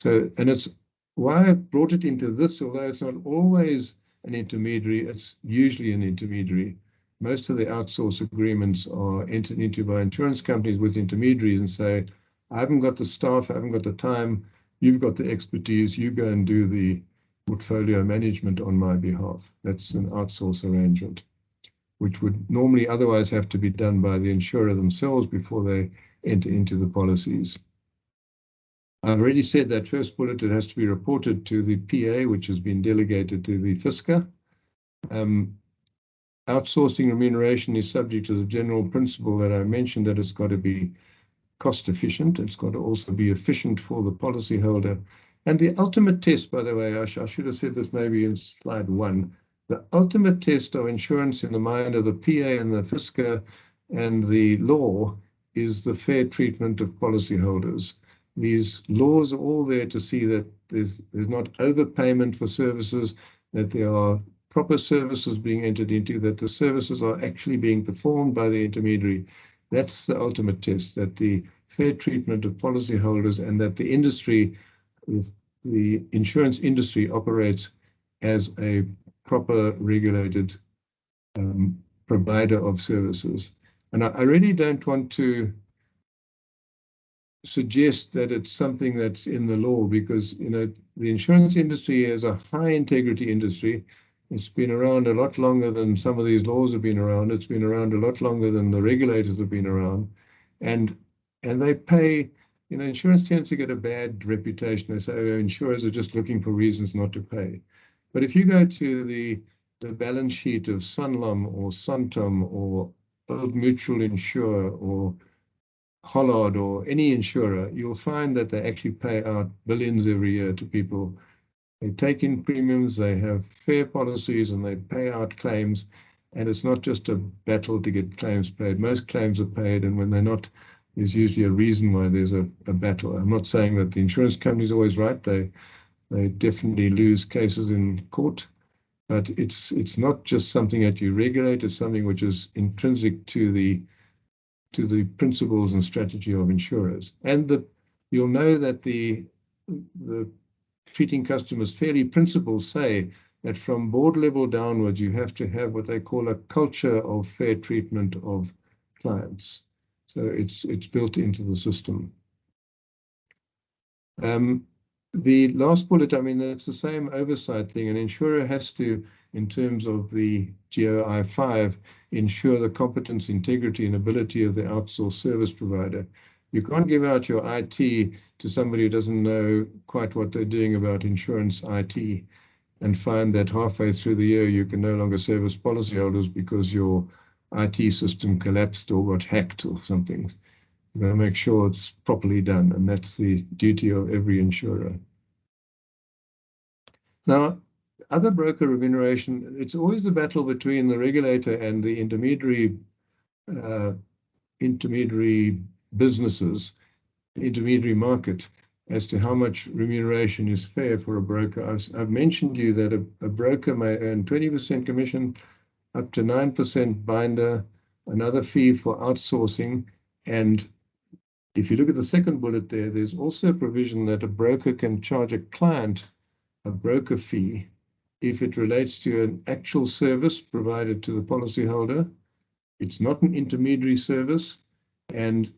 So, and it's why I brought it into this, although it's not always an intermediary, it's usually an intermediary. most of the outsource agreements are entered into by insurance companies with intermediaries and say, I haven't got the staff, I haven't got the time, you've got the expertise, you go and do the portfolio management on my behalf. That's an outsource arrangement, which would normally otherwise have to be done by the insurer themselves before they enter into the policies. I've already said that first bullet, it has to be reported to the PA, which has been delegated to the FSCA. Outsourcing remuneration is subject to the general principle that I mentioned, that it's got to be cost efficient. It's got to also be efficient for the policyholder. And the ultimate test, by the way, I should have said this maybe in slide 1, the ultimate test of insurance in the mind of the PA and the FSCA and the law is the fair treatment of policyholders. These laws are all there to see that there's not overpayment for services, that there are proper services being entered into, that the services are actually being performed by the intermediary. That's the ultimate test, that the fair treatment of policyholders and that the industry, the insurance industry, operates as a proper regulated provider of services. And I really don't want to suggest that it's something that's in the law, because the insurance industry is a high integrity industry. It's been around a lot longer than some of these laws have been around. It's been around a lot longer than the regulators have been around, and they pay. Insurance tends to get a bad reputation. They say, oh, insurers are just looking for reasons not to pay. But if you go to the balance sheet of Sanlam or Santam or Old Mutual Insure or Hollard or any insurer, you'll find that they actually pay out billions every year to people. They take in premiums, they have fair policies, and they pay out claims. And it's not just a battle to get claims paid. Most claims are paid, and when they're not, there's usually a reason why there's a battle. I'm not saying that the insurance company is always right. They definitely lose cases in court. But it's not just something that you regulate, it's something which is intrinsic to the principles and strategy of insurers. And you'll know that the treating customers fairly principles say that from board level downwards, you have to have what they call a culture of fair treatment of clients. So it's built into the system. The last bullet, I mean, that's the same oversight thing. An insurer has to, in terms of the GOI 5, ensure the competence, integrity, and ability of the outsourced service provider. You can't give out your IT to somebody who doesn't know quite what they're doing about insurance IT and find that halfway through the year you can no longer service policyholders because your IT system collapsed or got hacked or something. You've got to make sure it's properly done, and that's the duty of every insurer. Now, other broker remuneration, it's always a battle between the regulator and the intermediary businesses, the intermediary market, as to how much remuneration is fair for a broker. I've mentioned to you that a broker may earn 20% commission, up to 9% binder, another fee for outsourcing, and if you look at the second bullet there, there's also a provision that a broker can charge a client a broker fee if it relates to an actual service provided to the policyholder. It's not an intermediary service, and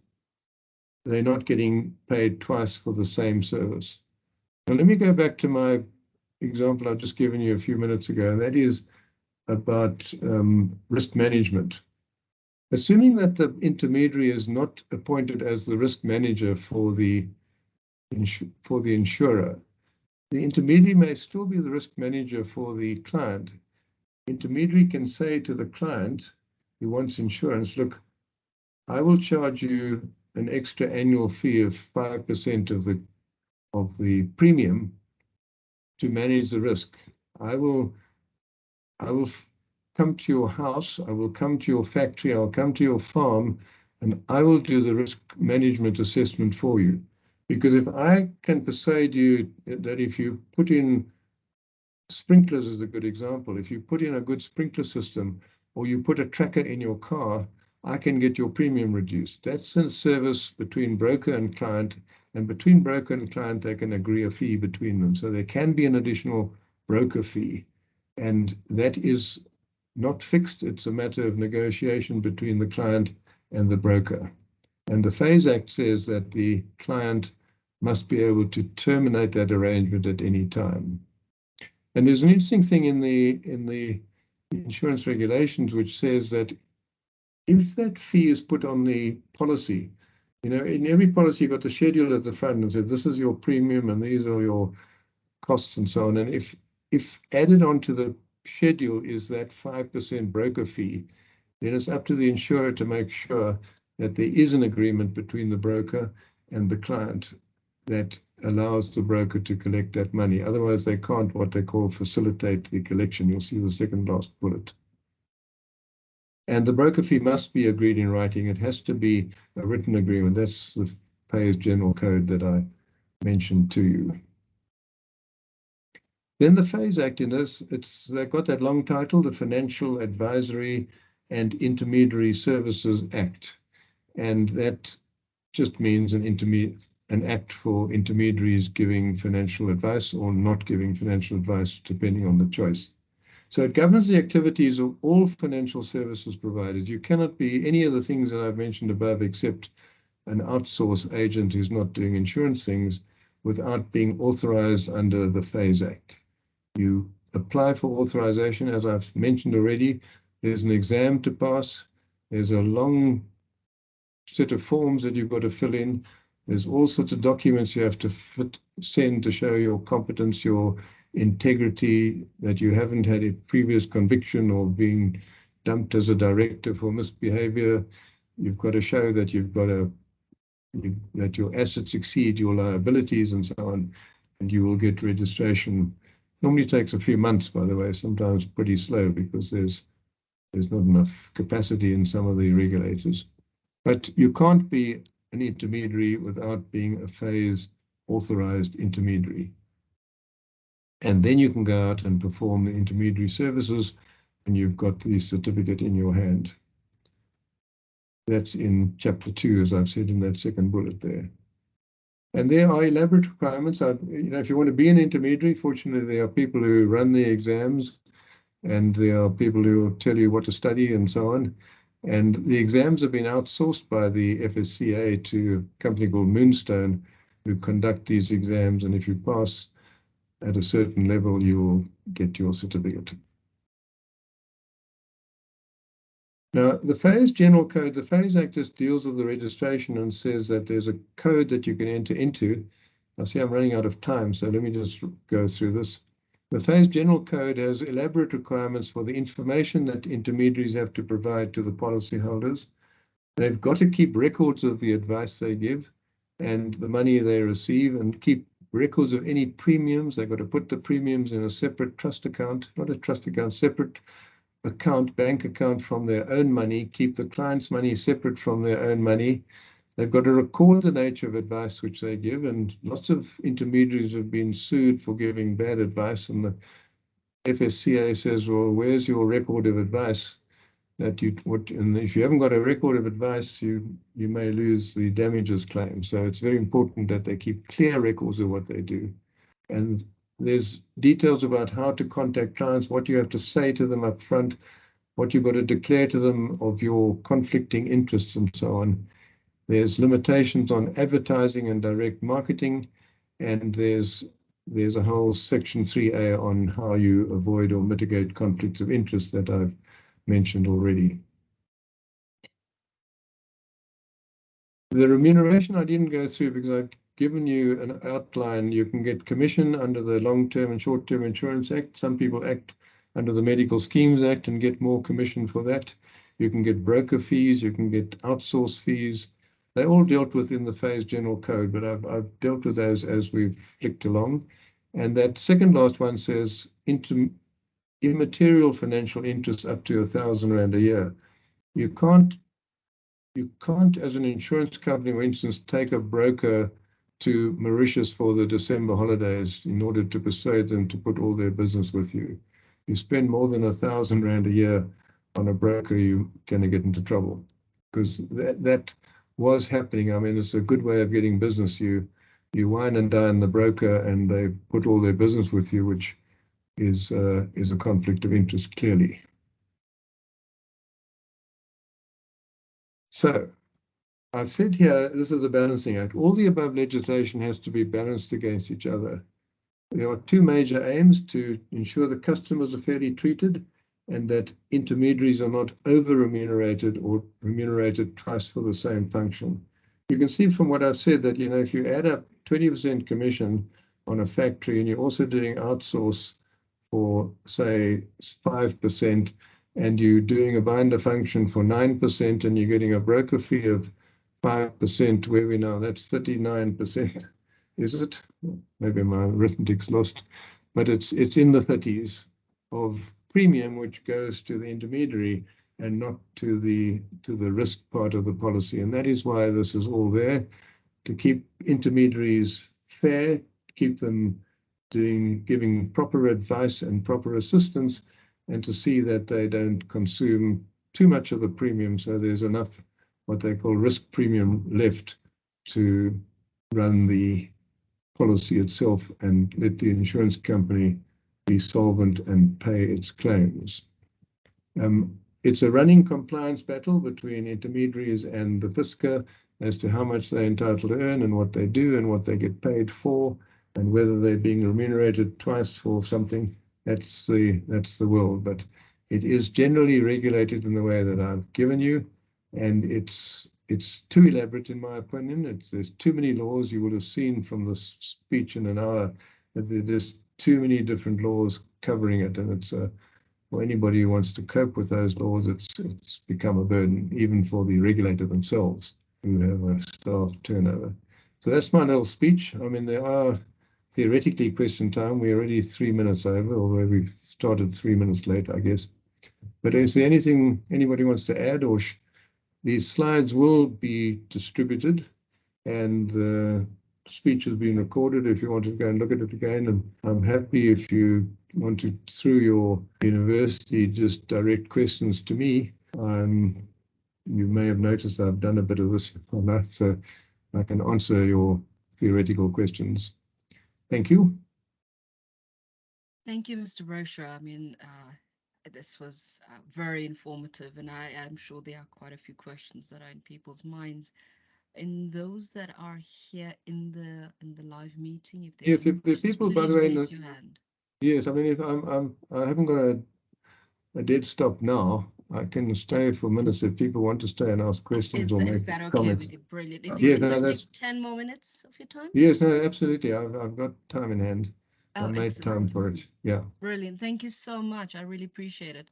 they're not getting paid twice for the same service. Now, let me go back to my example I've just given you a few minutes ago, and that is about risk management. Assuming that the intermediary is not appointed as the risk manager for the insurer, the intermediary may still be the risk manager for the client. The intermediary can say to the client who wants insurance, look, I will charge you an extra annual fee of 5% of the premium to manage the risk. I will come to your house, I will come to your factory, I'll come to your farm, and I will do the risk management assessment for you. Because if I can persuade you that if you put in sprinklers is a good example, if you put in a good sprinkler system or you put a tracker in your car, I can get your premium reduced. That's a service between broker and client, and between broker and client, they can agree a fee between them. So there can be an additional broker fee, and that is not fixed. It's a matter of negotiation between the client and the broker. And the FASE Act says that the client must be able to terminate that arrangement at any time. And there's an interesting thing in the insurance regulations which says that if that fee is put on the policy, in every policy you've got the schedule at the front and says this is your premium and these are your costs and so on. And if added onto the schedule is that 5% broker fee, then it's up to the insurer to make sure that there is an agreement between the broker and the client that allows the broker to collect that money. Otherwise, they can't what they call facilitate the collection. You'll see the second last bullet. And the broker fee must be agreed in writing. It has to be a written agreement. That's the Payers General Code that I mentioned to you. Then the FASE Act in this, they've got that long title, the Financial Advisory and Intermediary Services Act. And that just means an act for intermediaries giving financial advice or not giving financial advice, depending on the choice. So it governs the activities of all financial services providers. You cannot be any of the things that I've mentioned above except an outsource agent who's not doing insurance things without being authorized under the FASE Act. You apply for authorization, as I've mentioned already. There's an exam to pass. There's a long set of forms that you've got to fill in. There's all sorts of documents you have to send to show your competence, your integrity, that you haven't had a previous conviction or been dumped as a director for misbehavior. You've got to show that that your assets exceed your liabilities and so on, and you will get registration. Normally takes a few months, by the way, sometimes pretty slow because there's not enough capacity in some of the regulators. But you can't be an intermediary without being a FASE authorized intermediary. And then you can go out and perform the intermediary services, and you've got the certificate in your hand. That's in chapter 2, as I've said in that second bullet there. And there are elaborate requirements. If you want to be an intermediary, fortunately, there are people who run the exams, and there are people who tell you what to study and so on. And the exams have been outsourced by the FSCA to a company called Moonstone, who conduct these exams. And if you pass at a certain level, you will get your certificate. Now, the FASE General Code, the FASE Act just deals with the registration and says that there's a code that you can enter into. I see I'm running out of time, so let me just go through this. The FASE General Code has elaborate requirements for the information that intermediaries have to provide to the policyholders. They've got to keep records of the advice they give and the money they receive, and keep records of any premiums. They've got to put the premiums in a separate trust account, not a trust account, separate account, bank account from their own money, keep the client's money separate from their own money. They've got to record the nature of advice which they give, and lots of intermediaries have been sued for giving bad advice, and the FSCA says, well, where's your record of advice that and if you haven't got a record of advice, you may lose the damages claim. So it's very important that they keep clear records of what they do. And there's details about how to contact clients, what you have to say to them up front, what you've got to declare to them of your conflicting interests and so on. There's limitations on advertising and direct marketing, and there's a whole section 3A on how you avoid or mitigate conflicts of interest that I've mentioned already. The remuneration I didn't go through because I've given you an outline. You can get commission under the Long-Term and Short-Term Insurance Act. Some people act under the Medical Schemes Act and get more commission for that. You can get broker fees, you can get outsource fees. They're all dealt with in the FASE General Code, but I've dealt with those as we've flicked along. And that second last one says immaterial financial interest up to R1,000 a year. You can't, as an insurance company, for instance, take a broker to Mauritius for the December holidays in order to persuade them to put all their business with you. You spend more than R1,000 a year on a broker, you're going to get into trouble, because that was happening. I mean, it's a good way of getting business. You wine and dine the broker, and they put all their business with you, which is a conflict of interest, clearly. So I've said here, this is a balancing act. All the above legislation has to be balanced against each other. There are two major aims: to ensure the customers are fairly treated and that intermediaries are not over-remunerated or remunerated twice for the same function. You can see from what I've said that, if you add up 20% commission on a factory and you're also doing outsource for, say, 5%, and you're doing a binder function for 9%, and you're getting a broker fee of 5%, where we know that's 39%. Is it? Maybe my arithmetic's lost, but it's in the 30s of premium, which goes to the intermediary and not to the risk part of the policy. And that is why this is all there, to keep intermediaries fair, keep them giving proper advice and proper assistance, and to see that they don't consume too much of the premium, so there's enough what they call risk premium left to run the policy itself and let the insurance company be solvent and pay its claims. It's a running compliance battle between intermediaries and the FSCA as to how much they're entitled to earn and what they do and what they get paid for, and whether they're being remunerated twice for something. That's the world, but it is generally regulated in the way that I've given you, and it's too elaborate in my opinion. There's too many laws. You would have seen from the speech in an hour that there's too many different laws covering it, and it's for anybody who wants to cope with those laws, it's become a burden, even for the regulator themselves, who have a staff turnover. So that's my little speech. I mean, there are theoretically question time. We're already 3 minutes over, although we've started 3 minutes late, I guess. But is there anything anybody wants to add? Or these slides will be distributed, and the speech has been recorded if you want to go and look at it again. And I'm happy if you want to, through your university, just direct questions to me. You may have noticed I've done a bit of this in my life, so I can answer your theoretical questions. Thank you. Thank you, Mr. Rocha. I mean, this was very informative, and I am sure there are quite a few questions that are in people's minds. And those that are here in the live meeting, if there are any If questions, people, by the please way, raise your hand. yes, I mean, if I haven't got a dead stop now. I can stay for minutes if people want to stay and ask questions or Is make that okay comments. with you? Brilliant. If you Yeah, can no, just that's take 10 more minutes of your time. yes, no, absolutely. I've got time in hand. I Oh, made time excellent. for it. Yeah. Brilliant. Thank you so much. I really appreciate it.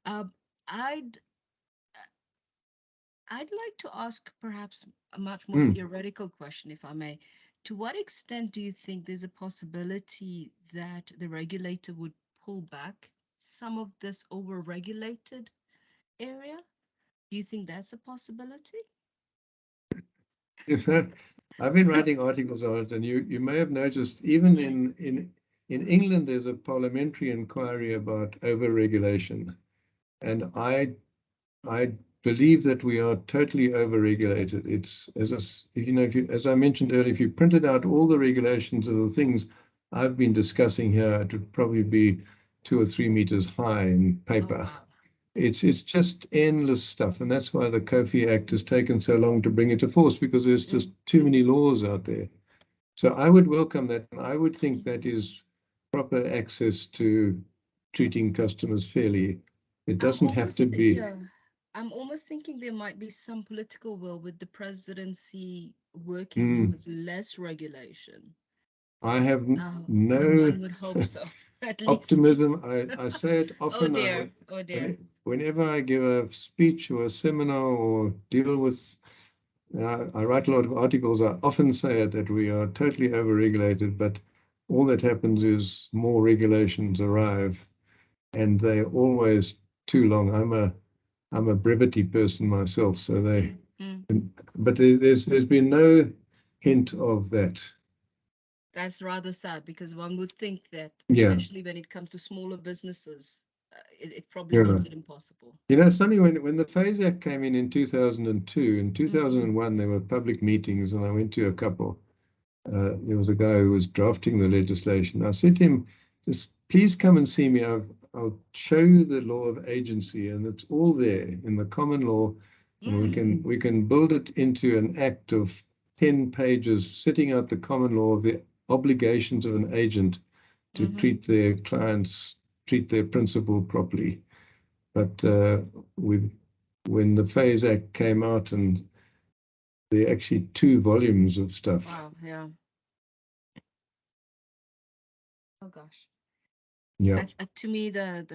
Uh, I'd I'd like to ask perhaps a much more theoretical question, if I may. To what extent do you think there's a possibility that the regulator would pull back some of this over-regulated area? Do you think that's a possibility? I've been writing articles on it, and you may have noticed even in England there's a parliamentary inquiry about over-regulation, and I believe that we are totally overregulated. It's as I mentioned earlier, if you printed out all the regulations of the things I've been discussing here, it would probably be 2 or 3 meters high in Oh, paper. wow. It's just endless stuff, and that's why the Kofi Act has taken so long to bring into force, because there's just too many laws out there. So I would welcome that, and I would think that is proper access to treating customers fairly. It doesn't have to be. Yeah, I'm almost thinking there might be some political will with the presidency working towards less regulation. I have Oh, no one would hope so, at least. optimism. I say it Oh often. dear, oh dear. Whenever I give a speech or a seminar or deal with, I write a lot of articles. I often say it, that we are totally overregulated, but all that happens is more regulations arrive, and they're always too long. I'm a brevity person myself, so but there's been no hint of that. That's rather sad, because one would think that, Yeah. especially when it comes to smaller businesses, it probably Yeah. makes it impossible. It's funny, when the Phase Act came in 2002, in 2001, there were public meetings, and I went to a couple. There was a guy who was drafting the legislation. I said to him, just please come and see me. I'll show you the law of agency, and it's all there in the common law. And we can build it into an act of 10 pages, setting out the common law of the obligations of an agent to treat their clients, treat their principal properly. But when the Phase Act came out, and there are actually 2 volumes of stuff. Wow, yeah. Oh gosh. Yeah. To me, the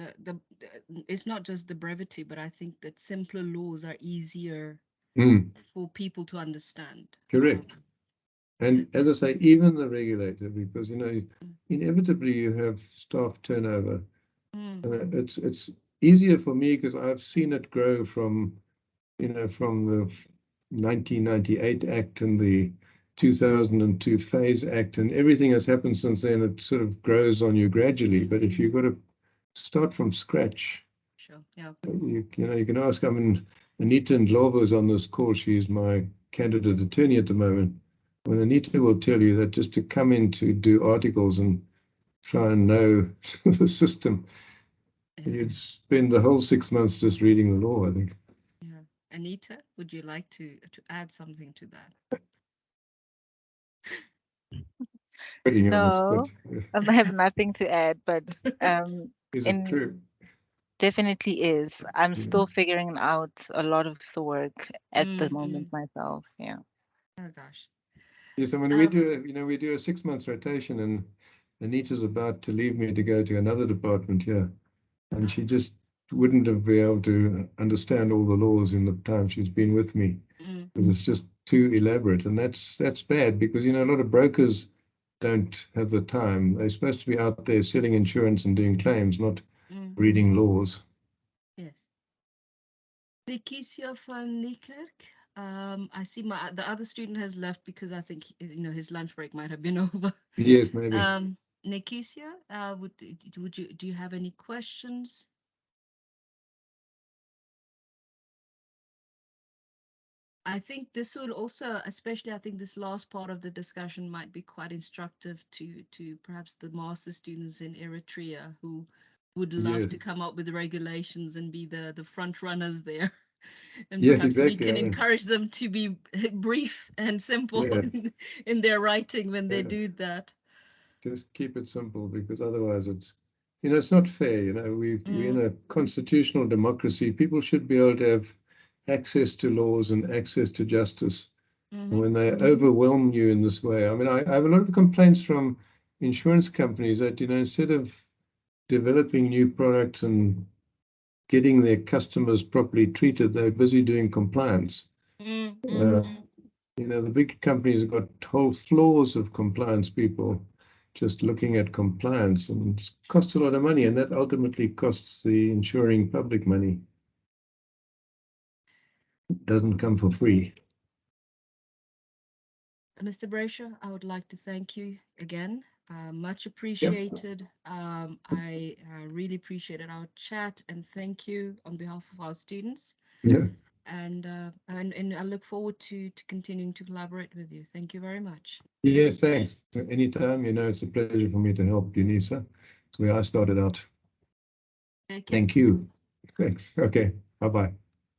it's not just the brevity, but I think that simpler laws are easier for people to understand. Correct. And as I It's say, even the regulator, because inevitably you have staff turnover. It's easier for me because I've seen it grow from from the 1998 Act and the 2002 Phase Act, and everything has happened since then. It sort of grows on you gradually. But if you've got to start from scratch, sure, yeah. you can ask. I mean, Anita Ndlovu is on this call. She's my candidate attorney at the moment. When Anita will tell you that just to come in to do articles and try and know the system, you'd spend the whole 6 months just reading the law, I think. Yeah. Anita, would you like to add something to that? Putting you on the spot. No, I have nothing to add, but Is it in true? definitely is. I'm Yeah. still figuring out a lot of the work at the moment Mm. myself. Yeah. Oh gosh. Yes, I mean, we do a 6 months rotation, and Anita's about to leave me to go to another department here, and she just wouldn't have been able to understand all the laws in the time she's been with me, because it's just too elaborate, and that's bad, because a lot of brokers don't have the time. They're supposed to be out there selling insurance and doing claims, not reading laws. Yes. Nikisia van Niekerk. I see the other student has left because I think his lunch break might have been over. Yes, maybe. Nikisia, do you have any questions? I think this will also, especially I think this last part of the discussion might be quite instructive to perhaps the master students in Eritrea who would love to come up with the regulations and be the front runners there. And Yes, perhaps we exactly. can encourage them to be brief and simple in their writing when they do that. Just keep it simple, because otherwise it's not fair. We're in a constitutional democracy. People should be able to have access to laws and access to justice. When they overwhelm you in this way, I mean, I have a lot of complaints from insurance companies that, instead of developing new products and getting their customers properly treated, they're busy doing compliance. The big companies have got whole floors of compliance people just looking at compliance, and it costs a lot of money, and that ultimately costs the insuring public money. It doesn't come for free. Mr. Brasher, I would like to thank you again. Much appreciated. I really appreciated our chat, and thank you on behalf of our students. Yeah. And I look forward to continuing to collaborate with you. Thank you very much. Yes, thanks. Anytime, it's a pleasure for me to help you, Nisa. It's where I started out. Take care. Thank you. Thanks. Okay. Bye-bye.